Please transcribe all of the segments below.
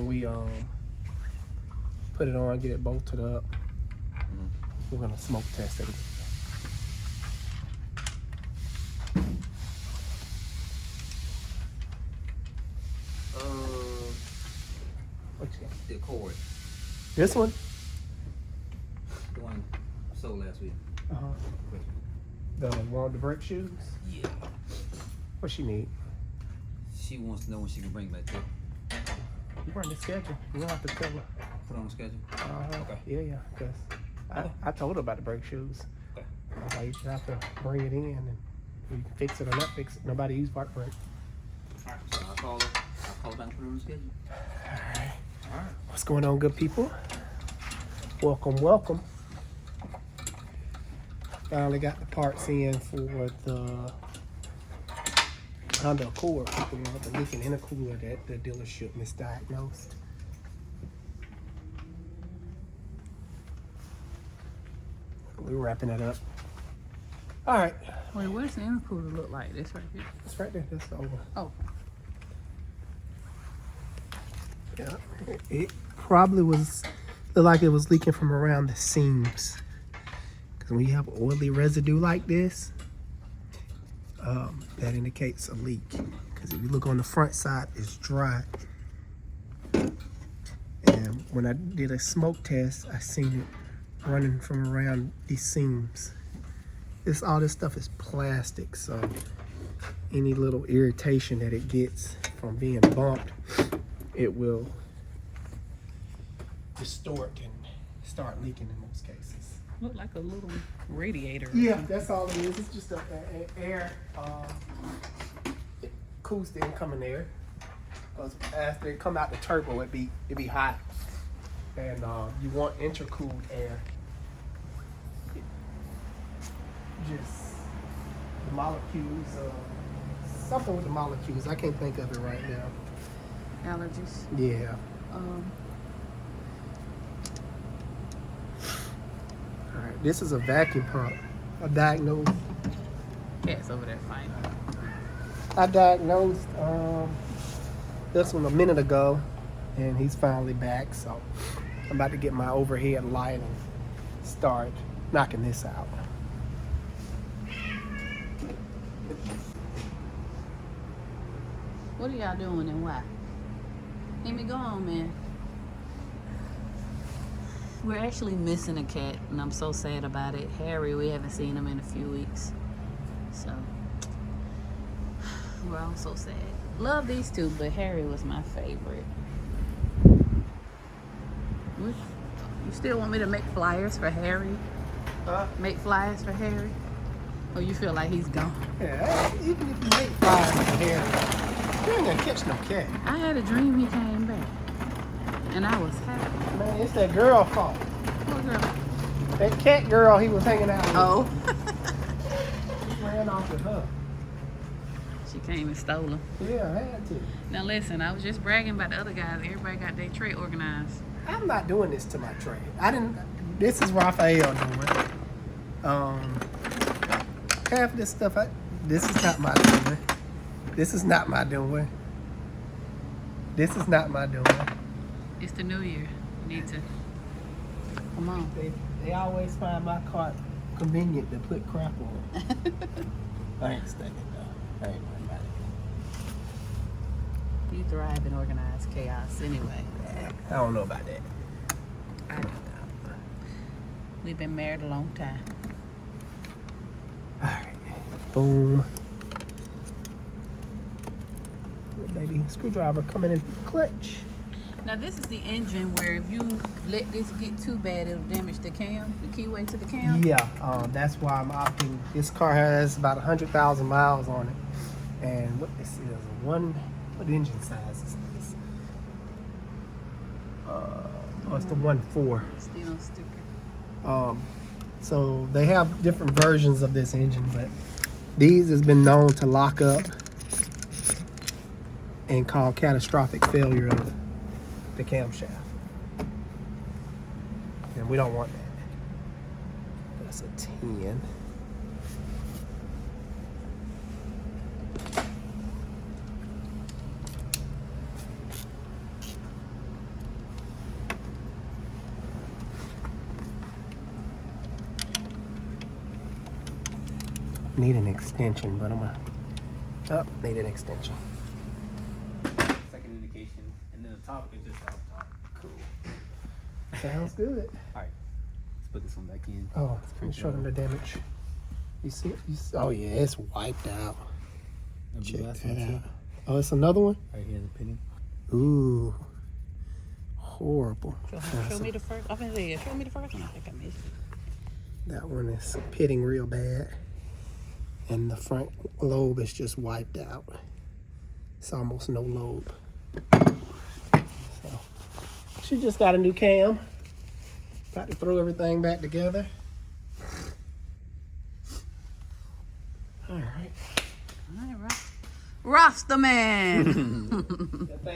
when we put it on, get it bolted up, we're gonna smoke test it. What you got? The cord. This one? The one sold last week. The one with the brake shoes? Yeah. What she need? She wants to know when she can bring back to. You run the schedule. You don't have to tell her. Put on the schedule. Okay. Yeah, because I told her about the brake shoes. Okay. You just have to bring it in and you can fix it or not fix it. Nobody use park brake. Alright, so I'll call her. I'll call her back and put her on the schedule. Alright. Alright. What's going on, good people? Welcome, welcome. Finally got the parts in for the Honda Accord. The leaking intercooler that the dealership misdiagnosed. We're wrapping it up. All right. Wait, what's the intercooler look like? This right here. It's right there. That's over. Oh. Yeah. It probably was looked like it was leaking from around the seams. Because when you have oily residue like this, that indicates a leak. Because if you look on the front side, it's dry. And when I did a smoke test, I seen it running from around these seams. All this stuff is plastic, so any little irritation that it gets from being bumped, it will distort and start leaking in most cases. Look like a little radiator. Yeah, that's all it is. It's just an air cools the incoming air. Because after it come out the turbo, it be hot, and you want intercooled air. Just the molecules, something with the molecules. I can't think of it right now. Allergies. Yeah. All right, this is a vacuum pump. I diagnosed. Cat's over there fighting. I diagnosed this one a minute ago, and he's finally back. So I'm about to get my overhead light and start knocking this out. What are y'all doing and why? Let me go on, man. We're actually missing a cat, and I'm so sad about it. Harry, we haven't seen him in a few weeks. So, we're all so sad. Love these two, but Harry was my favorite. You still want me to make flyers for Harry? Make flyers for Harry? Or you feel like he's gone? Yeah, even if you make flyers for Harry, you ain't gonna catch no cat. I had a dream he came back, and I was happy. Man, it's that girl fault. What girl? That cat girl he was hanging out with. Oh. He ran off with her. She came and stole him. Yeah, I had to. Now listen, I was just bragging about the other guys. Everybody got their tray organized. I'm not doing this to my trade. This is Raphael doing. Half of this stuff, this is not my doing. This is not my doing. This is not my doing. It's the new year. You need to. Come on. They always find my cart convenient to put crap on. I ain't stuck it though. I ain't worried about it. You thrive in organized chaos anyway. I don't know about that. I know. We've been married a long time. Alright. Boom. Baby screwdriver coming in the clutch. Now this is the engine where if you let this get too bad, it'll damage the cam, the keyway to the cam. Yeah, that's why I'm opting. This car has about 100,000 miles on it. And what this is, what engine size is this? It's the 1.4. Still on sticker. So they have different versions of this engine, but these has been known to lock up and cause catastrophic failure of the camshaft. And we don't want that. That's a 10. Need an extension, but I'm gonna. Oh, need an extension. Second indication, and then the top is just off top. Cool. Sounds good. Alright, let's put this one back in. Oh, let me show them the damage. You see it? Oh yeah, it's wiped out. Check that out. Oh, it's another one? Right here, the pitting. Ooh. Horrible. Show me the first. I think yeah, show me the first one. I think I missed it. That one is pitting real bad. And the front lobe is just wiped out. It's almost no lobe. So, she just got a new cam. About to throw everything back together. All right. All right, Rasta man.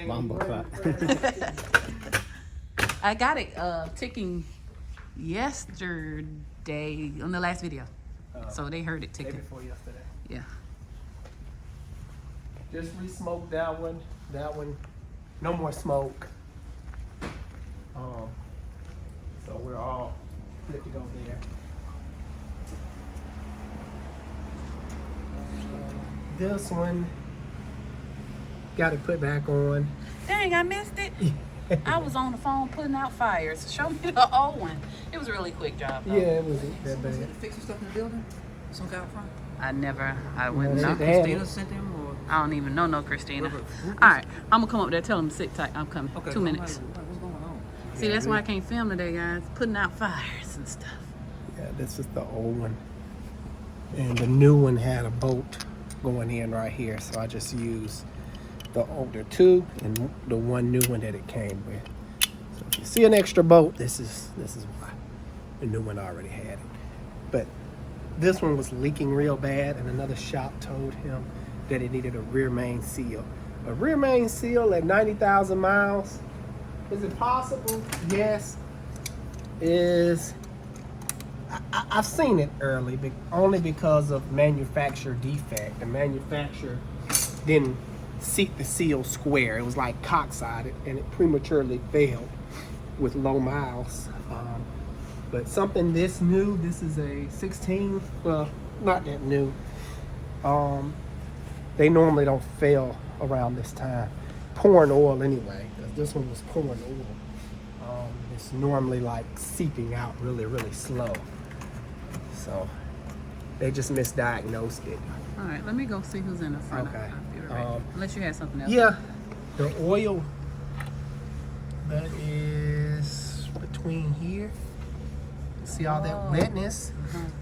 Mambo clap. I got it ticking yesterday on the last video. So they heard it Day ticking. before yesterday. Yeah. Just re-smoked that one. That one, no more smoke. So we're all good to go there. This one, got to put back on. Dang, I missed it. I was on the phone putting out fires. Show me the old one. It was a really quick job. Though. Yeah, it wasn't that Was it bad. fixing stuff in the building? Some guy up front? I wouldn't Yeah, know. they had Christina it. sent him, or? I don't even know no Christina. Who- All right, I'm gonna come up there. Tell them to sit tight. I'm coming. Okay, 2 minutes. What's going on? See, that's why I can't film today, guys. Putting out fires and stuff. Yeah, this is the old one. And the new one had a bolt going in right here. So I just used the older two and the one new one that it came with. So if you see an extra bolt, this is why. The new one already had it. But this one was leaking real bad, and another shop told him that it needed a rear main seal. A rear main seal at 90,000 miles, is it possible? Yes. I've seen it early, but only because of manufacturer defect. The manufacturer didn't seat the seal square. It was like cocksided, and it prematurely failed with low miles. But something this new, this is a 16, well, not that new. They normally don't fail around this time. Pouring oil anyway, 'cause this one was pouring oil. It's normally like seeping out really, really slow. So they just misdiagnosed it. All right, let me go see who's in the front. Okay. I'll be right back. Unless you had something else. Yeah, the oil that is between here. See all that wetness?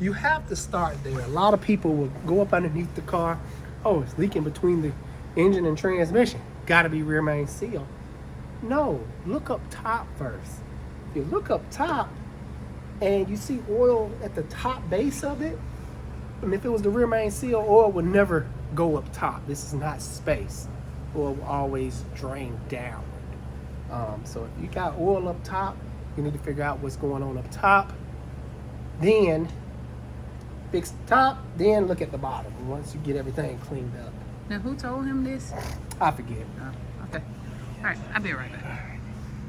You have to start there. A lot of people will go up underneath the car. Oh, it's leaking between the engine and transmission. Got to be rear main seal. No, look up top first. If you look up top and you see oil at the top base of it, and if it was the rear main seal, oil would never go up top. This is not space. Oil will always drain downward. So if you got oil up top, you need to figure out what's going on up top. Then fix the top, then look at the bottom once you get everything cleaned up. Now, who told him this? I forget. Oh, okay. All right, I'll be right back.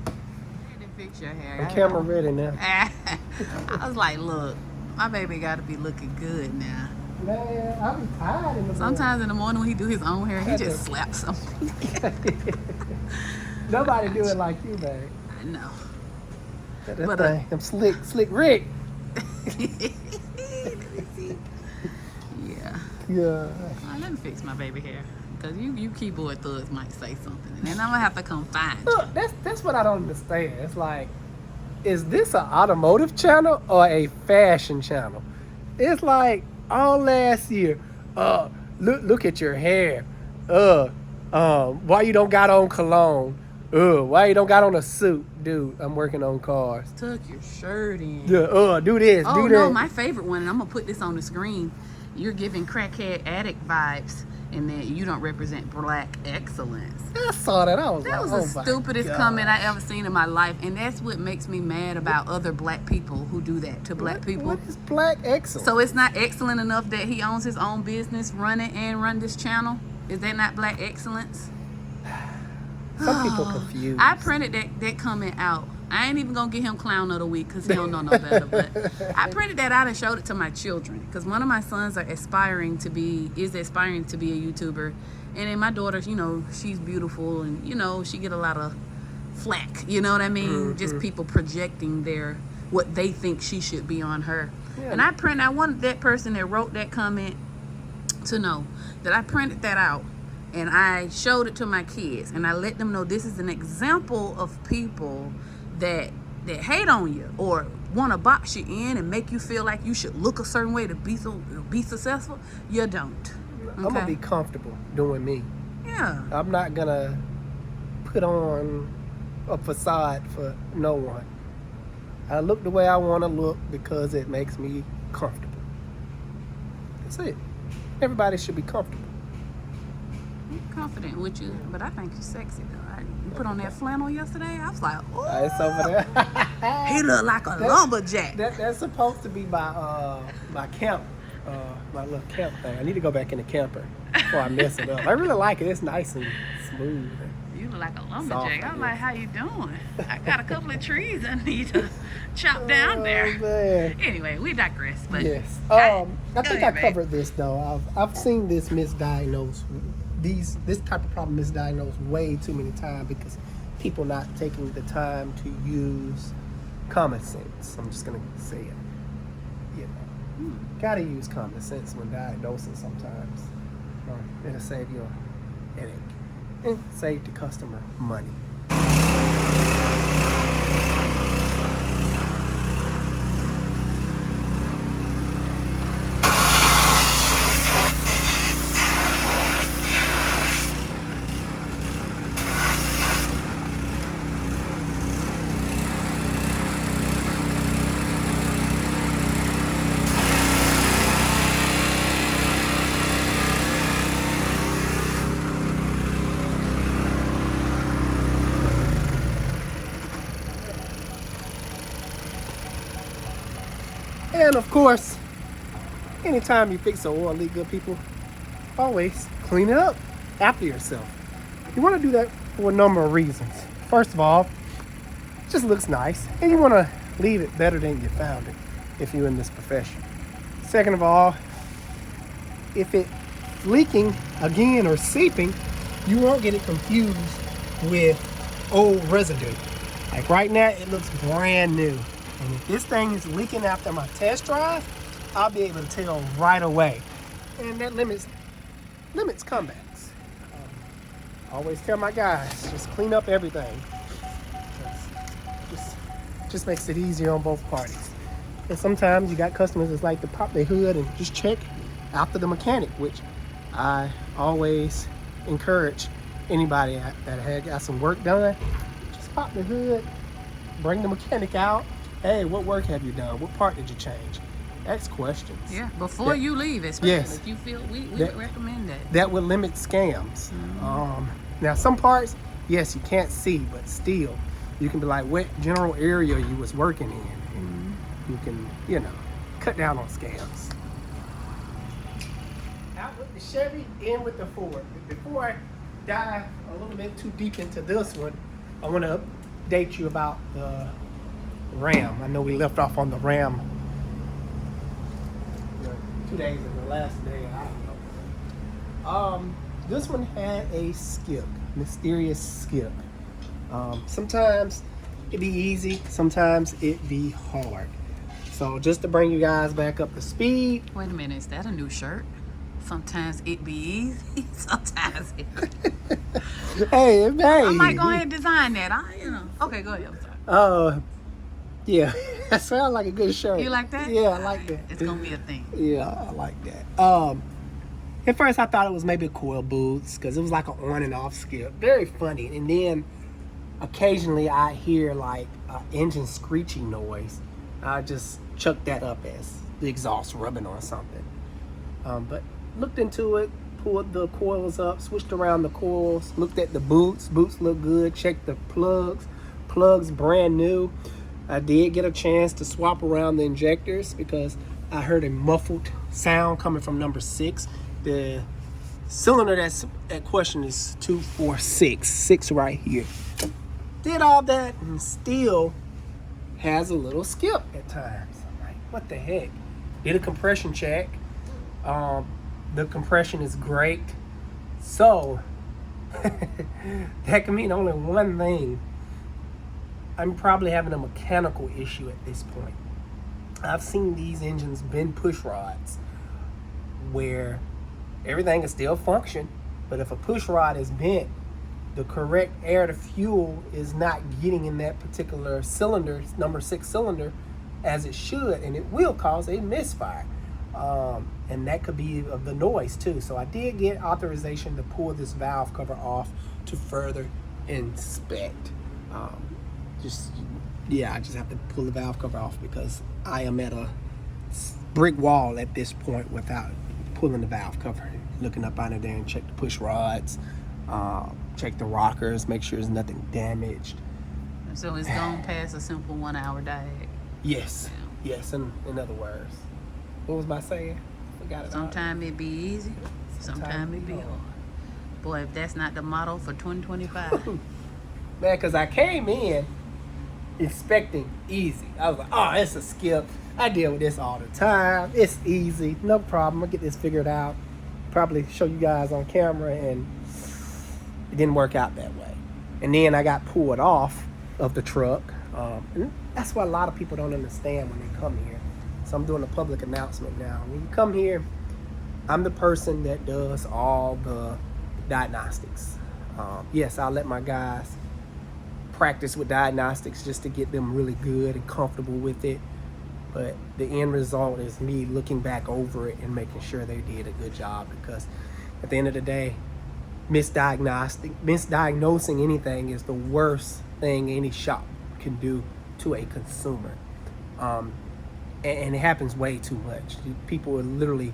I didn't fix your hair. The camera ready now. I was like, look, my baby got to be looking good now. Man, I be tired in the Sometimes in the morning when he do his own hair, he just slaps something. Nobody do it like you, babe. I know. That But, thing, them slick Rick. Yeah. Yeah. Let me fix my baby hair. Because you keyboard thugs might say something. And then I'm going to have to come find you. Look, that's what I don't understand. It's like, is this an automotive channel or a fashion channel? It's like all last year, look at your hair. Why you don't got on cologne? Why you don't got on a suit? Dude, I'm working on cars. Tuck your shirt in. Yeah, do this, Oh, do no, that. my favorite one, and I'm going to put this on the screen. You're giving crackhead addict vibes, and that you don't represent black excellence. I saw that. I was That like, was the oh my stupidest God. comment I ever seen in my life, and that's what makes me mad about other black people who do that to black people. What is black excellence? So it's not excellent enough that he owns his own business, run this channel? Is that not black excellence? Some people confused. I printed that comment out. I ain't even gonna get him clown of the week because he don't know no better. But I printed that out and showed it to my children because one of my sons is aspiring to be a YouTuber, and then my daughter, you know, she's beautiful and you know she get a lot of flack. You know what I mean? Just people projecting what they think she should be on her. Yeah. And I wanted that person that wrote that comment to know that I printed that out and I showed it to my kids and I let them know this is an example of people that hate on you or want to box you in and make you feel like you should look a certain way to be successful. You don't. Okay? I'm gonna be comfortable doing me. Yeah. I'm not gonna put on a facade for no one. I look the way I want to look because it makes me comfortable. That's it. Everybody should be comfortable. I'm confident with you, but I think you're sexy though. You put on that flannel yesterday. I was like, oh, It's over there. he look like a lumberjack. That's supposed to be my camp, my little camp thing. I need to go back in the camper before I mess it up. I really like it. It's nice and smooth. You look like a lumberjack. I was yeah. like, how you doing? I got a couple of trees I need to chop down there. Man. Anyway, we digress. But Yes. I think I babe. covered this though. I've seen this misdiagnosed. This type of problem misdiagnosed way too many times because people not taking the time to use common sense. I'm just gonna say it. You know, gotta use common sense when diagnosing sometimes. It'll save you a headache and save the customer money. And of course, anytime you fix an oil leak, good people, always clean it up after yourself. You want to do that for a number of reasons. First of all, it just looks nice, and you want to leave it better than you found it if you're in this profession. Second of all, if it's leaking again or seeping, you won't get it confused with old residue. Like right now, it looks brand new. And if this thing is leaking after my test drive, I'll be able to tell right away. And that limits comebacks. I always tell my guys, just clean up everything. Just makes it easier on both parties. And sometimes you got customers that like to pop their hood and just check after the mechanic, which I always encourage anybody that had got some work done. Just pop the hood, bring the mechanic out. Hey, what work have you done? What part did you change? Ask questions. yeah, before you leave, especially Yes. if you feel we would recommend that. That would limit scams. Now, some parts, yes, you can't see, but still, you can be like, what general area you was working in. And you can, cut down on scams. Out with the Chevy, in with the Ford. Before I dive a little bit too deep into this one, I want to update you about the Ram. I know we left off on the Ram 2 days ago, the last day, I don't know. This one had a skip, mysterious skip. Sometimes it be easy, sometimes it be hard. So just to bring you guys back up to speed. Wait a minute, is that a new shirt? Sometimes it be easy, sometimes it. Hey. I might go ahead and design that. Okay, go ahead. I'm sorry. Yeah, that sounds like a good shirt. You like that? Yeah, I like that. It's gonna be a thing. Yeah, I like that. At first I thought it was maybe coil boots because it was like an on and off skip. Very funny. And then occasionally I hear like an engine screeching noise. I just chuck that up as the exhaust rubbing on something. But looked into it, pulled the coils up, switched around the coils, looked at the boots. Boots look good. Checked the plugs. Plugs brand new. I did get a chance to swap around the injectors because I heard a muffled sound coming from number 6. The cylinder that's at question is 246, 6 right here. Did all that and still has a little skip at times. I'm like, what the heck? Did a compression check. The compression is great. So, that can mean only one thing. I'm probably having a mechanical issue at this point. I've seen these engines bend push rods where everything is still function, but if a push rod is bent, the correct air to fuel is not getting in that particular cylinder, number 6 cylinder, as it should, and it will cause a misfire. And that could be of the noise too. So I did get authorization to pull this valve cover off to further inspect. I just have to pull the valve cover off because I am at a brick wall at this point without pulling the valve cover. Looking up under there and check the push rods, check the rockers, make sure there's nothing damaged. So it's gone past a simple 1 hour diag. Yes, yes. In other words, what was I saying? Forgot it. Sometimes it be easy, sometimes it be hard. Boy, if that's not the motto for 2025. Man, because I came in expecting easy. I was like, oh, it's a skip. I deal with this all the time. It's easy, no problem. I'll get this figured out. Probably show you guys on camera, and it didn't work out that way. And then I got pulled off of the truck. And that's what a lot of people don't understand when they come here. So I'm doing a public announcement now. When you come here, I'm the person that does all the diagnostics. Yes, I'll let my guys practice with diagnostics just to get them really good and comfortable with it. But the end result is me looking back over it and making sure they did a good job, because at the end of the day, misdiagnosing anything is the worst thing any shop can do to a consumer. And it happens way too much. People are literally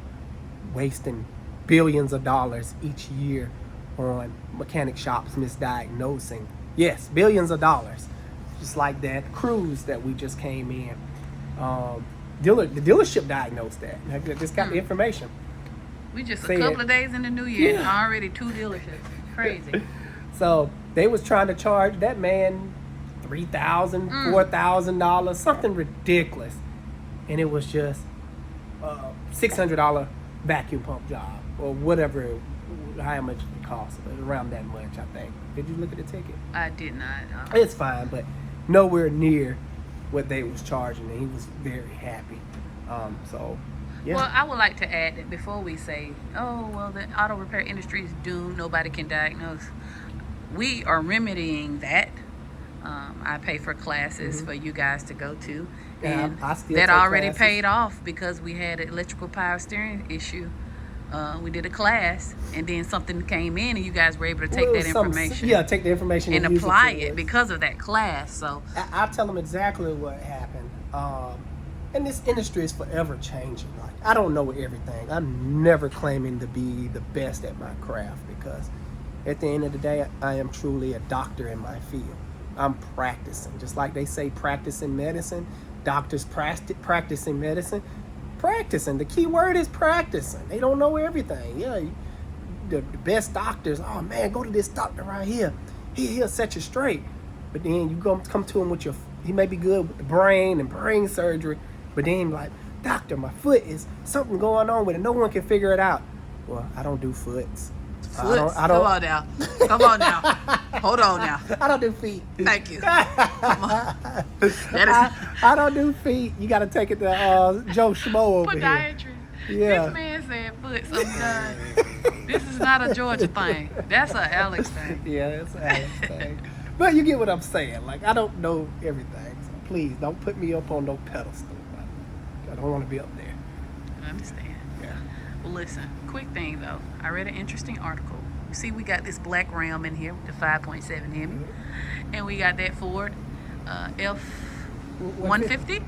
wasting billions of dollars each year on mechanic shops misdiagnosing. Yes, billions of dollars. Just like that cruise that we just came in. The dealership diagnosed that. I just got the information. We just a couple of days in the new year and already 2 dealerships. Crazy. So they was trying to charge that man $3,000, $4,000, something ridiculous. And it was just a $600 vacuum pump job or whatever, how much it cost, around that much, I think. Did you look at the ticket? I did not. It's fine, but nowhere near what they was charging, and he was very happy. So, yeah. Well, I would like to add that before we say, oh, well, the auto repair industry is doomed, nobody can diagnose, we are remedying that. I pay for classes for you guys to go to. And I still that take already classes. paid off because we had an electrical power steering issue. We did a class, and then something came in, and you guys were able to take that information. Take the information and use apply to it because of that class. So I'll tell them exactly what happened. And this industry is forever changing. Like, I don't know everything. I'm never claiming to be the best at my craft, because at the end of the day, I am truly a doctor in my field. I'm practicing. Just like they say, practicing medicine. Doctors practicing medicine. Practicing. The key word is practicing. They don't know everything. Yeah, the best doctors, oh man, go to this doctor right here. He'll set you straight. But then you come to him with he may be good with the brain and brain surgery, but then like, doctor, my foot is something going on with it. No one can figure it out. Well, I don't do foots. I don't, Come on now. Come on now. Hold on now. I don't do feet. Thank you. Come on. I don't do feet. You got to take it to Joe Schmo over here. Podiatry. Yeah. This man said foot, so I'm done. This is not a Georgia thing. That's a Alex thing. Yeah, that's an Alex thing. But you get what I'm saying. Like, I don't know everything. So please don't put me up on no pedestal. I don't want to be up there. I understand. Yeah. Well, listen, quick thing though. I read an interesting article. You see, we got this black Ram in here with the 5.7 Hemi, and we got that Ford F-150.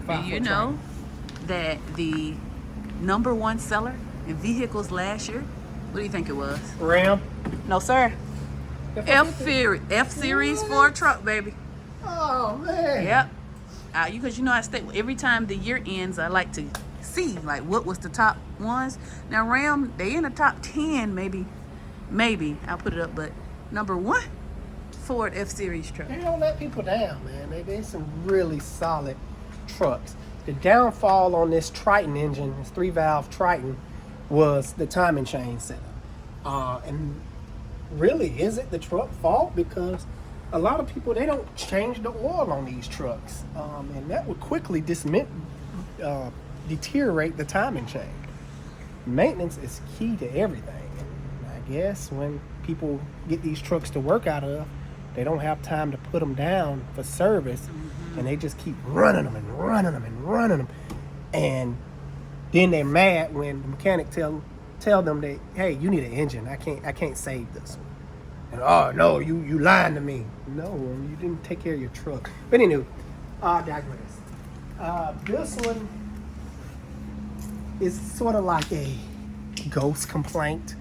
And you know that the #1 seller in vehicles last year, what do you think it was? Ram. No, sir. F-Series Ford truck, baby. Oh, man. Yep. Because I stay every time the year ends, I like to see like what was the top ones. Now Ram, they in the top 10, maybe I'll put it up, but #1, Ford F-Series truck. They don't let people down, man. They're some really solid trucks. The downfall on this Triton engine, this 3-valve Triton, was the timing chain setup. And really, is it the truck fault? Because a lot of people, they don't change the oil on these trucks. And that would quickly deteriorate the timing chain. Maintenance is key to everything. And I guess when people get these trucks to work out of, they don't have time to put them down for service, and they just keep running them and running them and running them. And then they're mad when the mechanic tell them that, hey, you need an engine. I can't save this one. And oh no, you lying to me. No, you didn't take care of your truck. But anyway, digress. This one is sort of like a ghost complaint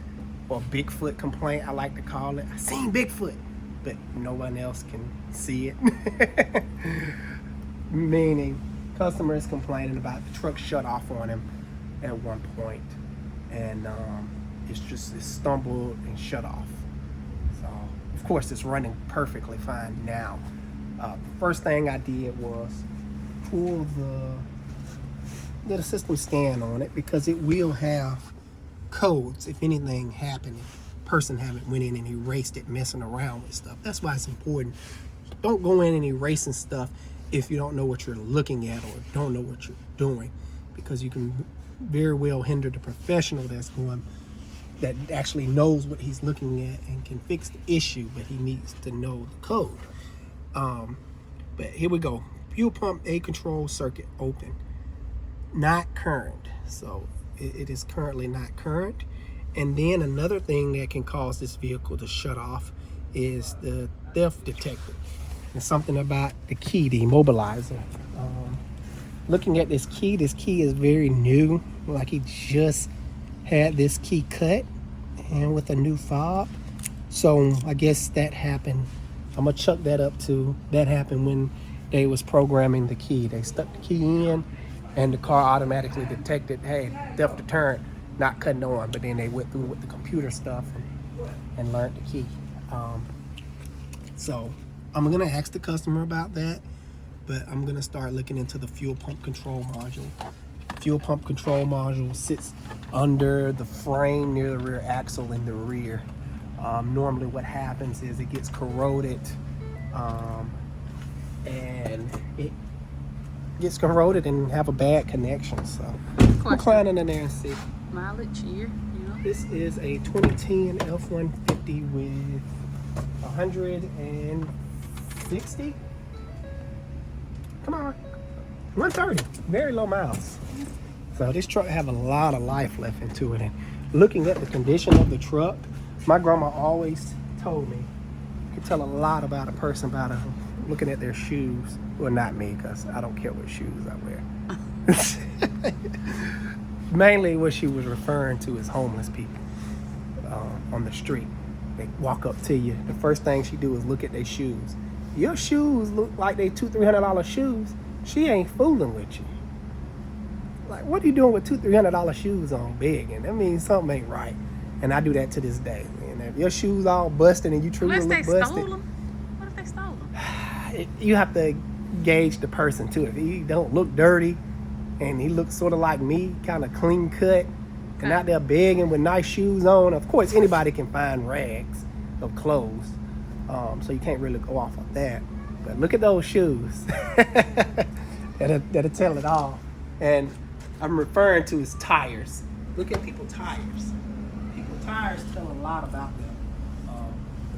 or Bigfoot complaint, I like to call it. I seen Bigfoot, but no one else can see it. Meaning, customers complaining about the truck shut off on him at one point, and it stumbled and shut off. So, of course, it's running perfectly fine now. First thing I did was pull the system scan on it, because it will have codes if anything happened, if a person haven't went in and erased it messing around with stuff. That's why it's important. Don't go in and erasing stuff if you don't know what you're looking at or don't know what you're doing, because you can very well hinder the professional that actually knows what he's looking at and can fix the issue, but he needs to know the code. But here we go. Fuel pump A control circuit open. Not current. So it is currently not current. And then another thing that can cause this vehicle to shut off is the theft detector. And something about the key, the immobilizer. Looking at this key is very new. Like he just had this key cut and with a new fob. So I guess that happened. I'm gonna chuck that up to that happened when they was programming the key. They stuck the key in and the car automatically detected, hey, theft deterrent, not cutting on. But then they went through with the computer stuff and learned the key. So I'm gonna ask the customer about that, but I'm gonna start looking into the fuel pump control module. Fuel pump control module sits under the frame near the rear axle in the rear. Normally what happens is it gets corroded, and it gets corroded and have a bad connection. So we'll climb in there and see. Mileage year, you know. This is a 2010 F-150 with 160. Come on, 130. Very low miles. So this truck have a lot of life left into it. And looking at the condition of the truck, my grandma always told me you can tell a lot about a person by looking at their shoes. Well, not me, because I don't care what shoes I wear. Mainly what she was referring to is homeless people on the street. They walk up to you. The first thing she do is look at their shoes. Your shoes look like they $200-300 shoes. She ain't fooling with you. Like, what are you doing with $200-300 shoes on begging? That means something ain't right. And I do that to this day. And if your shoes all busted and you truly look busted. What if they stole them? You have to gauge the person too. If he don't look dirty and he looks sort of like me, kind of clean cut, and out there begging with nice shoes on, of course anybody can find rags of clothes. So you can't really go off of that. But look at those shoes. That'll tell it all. And I'm referring to his tires. Look at people's tires. People's tires tell a lot about them.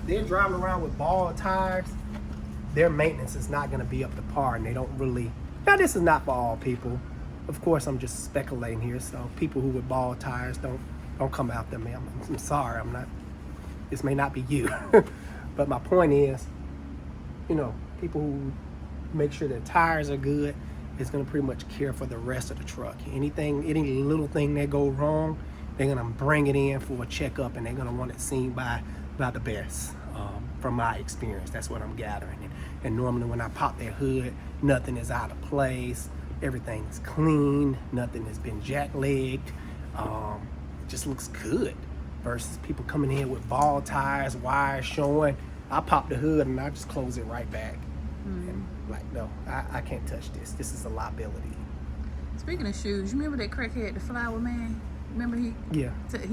If they're driving around with bald tires, their maintenance is not going to be up to par, and they don't really. Now, this is not for all people. Of course, I'm just speculating here. So people who with bald tires, don't come after me. I'm sorry. I'm not. This may not be you. But my point is, people who make sure their tires are good is going to pretty much care for the rest of the truck. Any little thing that go wrong, they're going to bring it in for a checkup, and they're going to want it seen by the best. From my experience, that's what I'm gathering. And normally when I pop that hood, nothing is out of place. Everything's clean. Nothing has been jacklegged. It just looks good. Versus people coming in with bald tires, wires showing. I pop the hood and I just close it right back. And like, no, I can't touch this. This is a liability. Speaking of shoes, you remember that crackhead, the flower man? Remember he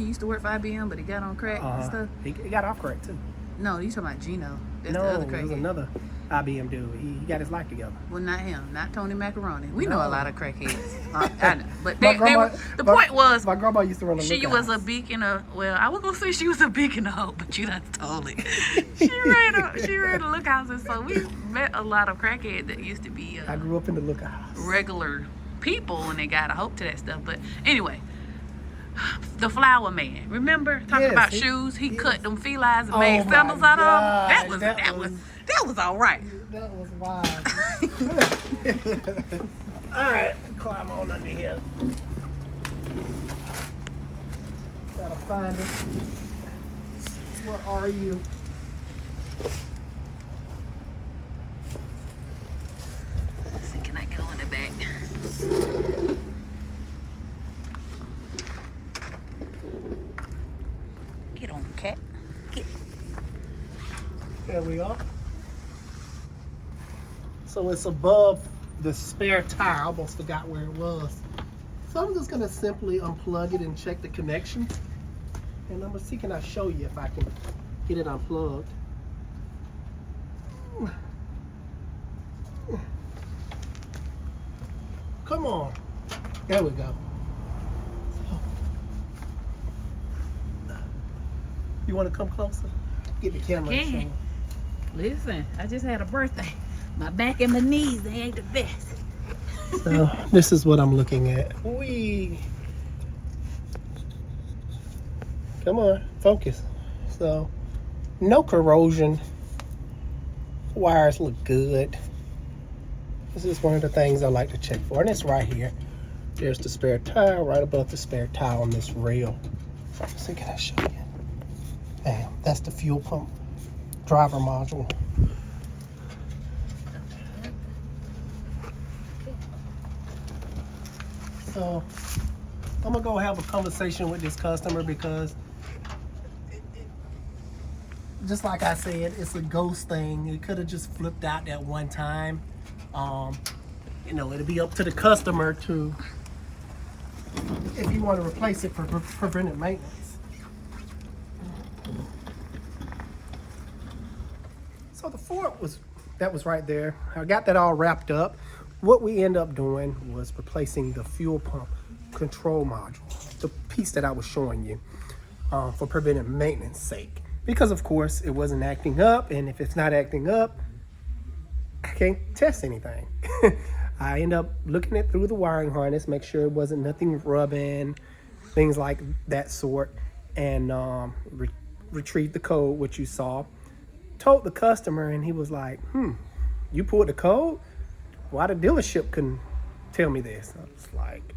used to work for IBM, but he got on crack and stuff? He got off crack too. No, you talking about Gino. That's No, the other it was crackhead. another IBM dude. He got his life together. Well, not him, not Tony Macaroni. We No. know a lot of crackheads. I know. But My they grandma- were, the point was, My grandma used to run a she lookout was a house. beacon of, well, I was going to say she was a beacon of hope, but you done told it. she ran a look houses, so we met a lot of crackheads that used to be I grew up in the lookout house. regular people and they got a hope to that stuff. But anyway, the flower man, remember talking Yes, about he- shoes? He yes. cut them felines and Oh made my sandals out of God, them. that That was all right. That was wild. All right, climb on under here. Gotta find it. Where are you? Let's see, can I go in the back? Get on, cat. Get. There we are. So it's above the spare tire. I almost forgot where it was. So I'm just gonna simply unplug it and check the connection. And I'm gonna see, can I show you if I can get it unplugged. Come on. There we go. You wanna come closer? Get the camera and show 'em. Listen, I just had a birthday. My back and my knees, they ain't the best. So this is what I'm looking at. Come on, focus. So no corrosion. Wires look good. This is one of the things I like to check for, and it's right here. There's the spare tire right above the spare tire on this rail. So can I show you? Bam, that's the fuel pump driver module. So I'm gonna go have a conversation with this customer because just like I said, it's a ghost thing. It could have just flipped out that one time. You know, it'll be up to the customer to, if you want to replace it for preventive maintenance. So the Ford was right there. I got that all wrapped up. What we end up doing was replacing the fuel pump control module, the piece that I was showing you, for preventive maintenance sake. Because of course it wasn't acting up, and if it's not acting up, I can't test anything. I end up looking it through the wiring harness, make sure it wasn't nothing rubbing, things like that sort, and retrieve the code, which you saw. Told the customer, and he was like, you pulled the code? Why the dealership couldn't tell me this? I was like,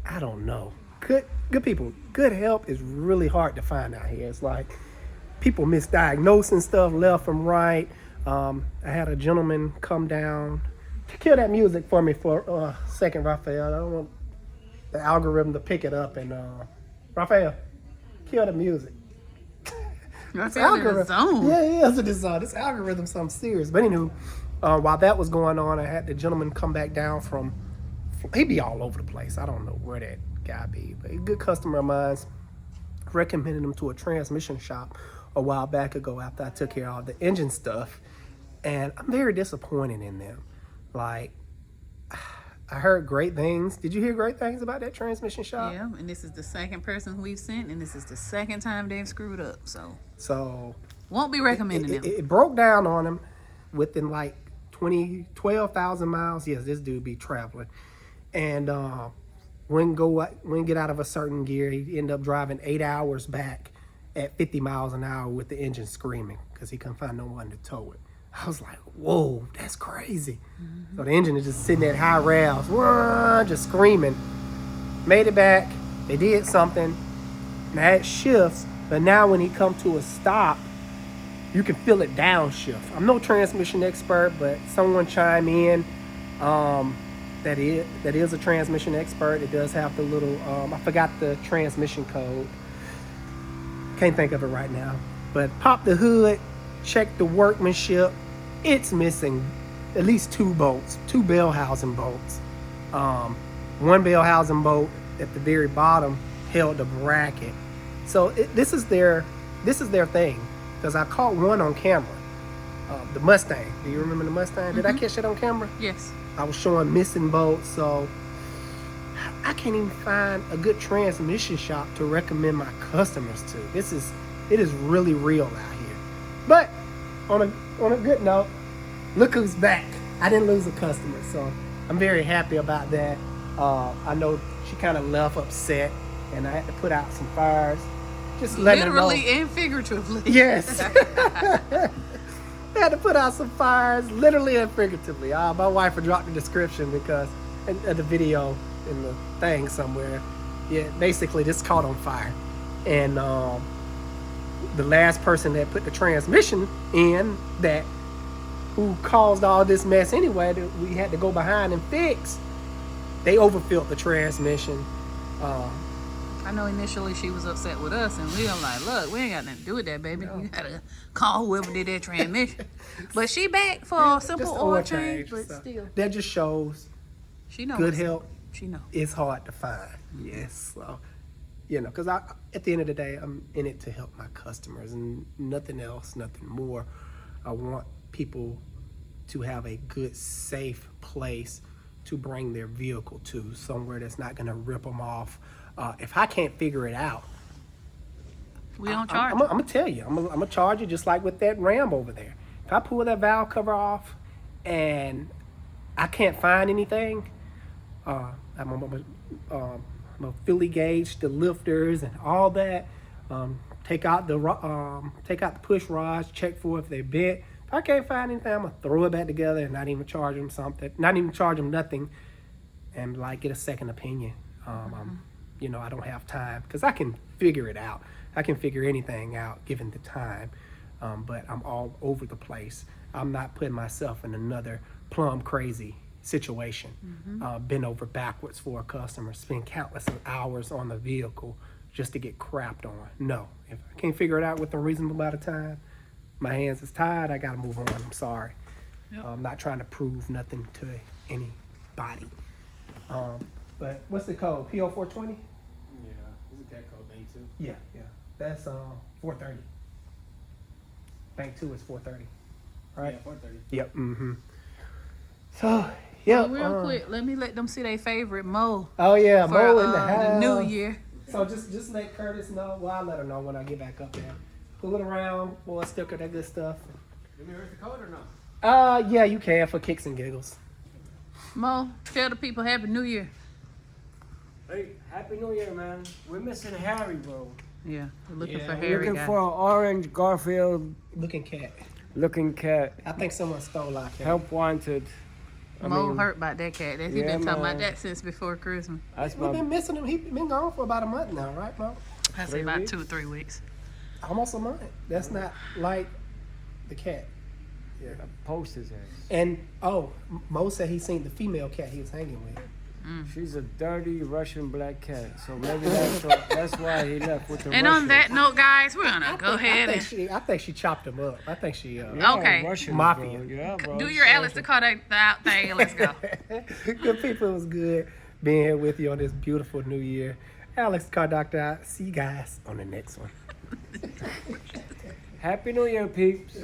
I don't know. Good people, good help is really hard to find out here. It's like people misdiagnosing stuff left and right. I had a gentleman come down. Kill that music for me for a second, Raphael. I don't want the algorithm to pick it up. And Raphael, kill the music. That's algorithm. Zone. Yeah, it's this algorithm, something serious. But anywho, while that was going on, I had the gentleman come back down from, he'd be all over the place. I don't know where that guy be, but a good customer of mine recommended him to a transmission shop a while back ago after I took care of all the engine stuff. And I'm very disappointed in them. Like, I heard great things. Did you hear great things about that transmission shop? Yeah, and this is the second person we've sent, and this is the second time they've screwed up. So won't be recommending them. It broke down on him within like 12,000 miles. Yes, this dude be traveling. And wouldn't get out of a certain gear. He'd end up driving 8 hours back at 50 miles an hour with the engine screaming because he couldn't find no one to tow it. I was like, whoa, that's crazy. Mm-hmm. So the engine is just sitting at high revs, just screaming. Made it back. They did something. Now it shifts, but now when he come to a stop, you can feel it downshift. I'm no transmission expert, but someone chime in. That is a transmission expert. It does have the little, I forgot the transmission code. Can't think of it right now. But pop the hood, checked the workmanship. It's missing at least 2 bolts, 2 bell housing bolts. One bell housing bolt at the very bottom held the bracket. So this is their thing, because I caught one on camera. The Mustang. Do you remember the Mustang? Did I catch it on camera? Yes. I was showing missing bolts, so I can't even find a good transmission shop to recommend my customers to. It is really real out here. But on a good note, look who's back. I didn't lose a customer, so I'm very happy about that. I know she kind of left upset, and I had to put out some fires. Just letting her know. Literally and figuratively. Yes. I had to put out some fires, literally and figuratively. My wife will drop the description because the video in the thing somewhere. Yeah, basically this caught on fire, and the last person that put the transmission in, who caused all this mess anyway, that we had to go behind and fix. They overfilled the transmission. I know initially she was upset with us, and we were like, look, we ain't got nothing to do with that, baby. You gotta call whoever did that transmission. But she back for a simple oil change, but so still. that just shows She knows. good help. She knows. It's hard to find. Yes. So, because at the end of the day, I'm in it to help my customers and nothing else, nothing more. I want people to have a good, safe place to bring their vehicle to, somewhere that's not going to rip them off. If I can't figure it out, We don't charge. I'm gonna tell you. I'm gonna charge you just like with that Ram over there. If I pull that valve cover off and I can't find anything, I'm gonna Philly gauge the lifters and all that. Take out the push rods. Check for if they're bent. If I can't find anything, I'm gonna throw it back together and not even charge them something. Not even charge them nothing, and get a second opinion. I don't have time because I can figure it out. I can figure anything out given the time, but I'm all over the place. I'm not putting myself in another plumb crazy situation. Bend over backwards for a customer, spend countless hours on the vehicle just to get crapped on. No, if I can't figure it out within a reasonable amount of time, my hands is tied, I gotta move on. I'm sorry. Yep. I'm not trying to prove nothing to anybody. But what's the code? PO 420? Yeah, it's a cat code thing too. Yeah. That's 430. Bank 2 is 430. Right? Yeah, 430. Yep. So, yeah. Real quick, let me let them see their favorite Mo Oh yeah, for Mo in the the house. New Year. So just let Curtis know. Well, I'll let her know when I get back up there. Pull it around, boy, sticker, that good stuff. Let me read the code or no? Yeah, you can for kicks and giggles. Mo, tell the people Happy New Year. Hey, Happy New Year, man. We're missing Harry, bro. Yeah, we're looking Yeah, for we're Harry. Looking guys. for an orange Garfield Looking cat. looking cat. I think someone stole our cat. Help wanted. Mo hurt about that cat. He's Yeah, been talking about man. that since before Christmas. That's We've my been missing him. He's been gone for about a month now, right, Mo? I say 3 about weeks? 2 or 3 weeks. Almost a month. That's not like the cat. post his ass. And Mo said he seen the female cat he was hanging with. She's a dirty Russian black cat, so maybe that's why he left with the And Russian. on that note, guys, we're gonna go ahead and I think she chopped him up. I think she Yeah, Okay. Russian, Mafia. Bro. Yeah, bro. do your Alex to call that thing and let's go. Good people, it was good being here with you on this beautiful new year. Alex Car Doctor out. See you guys on the next one. Happy New Year, peeps.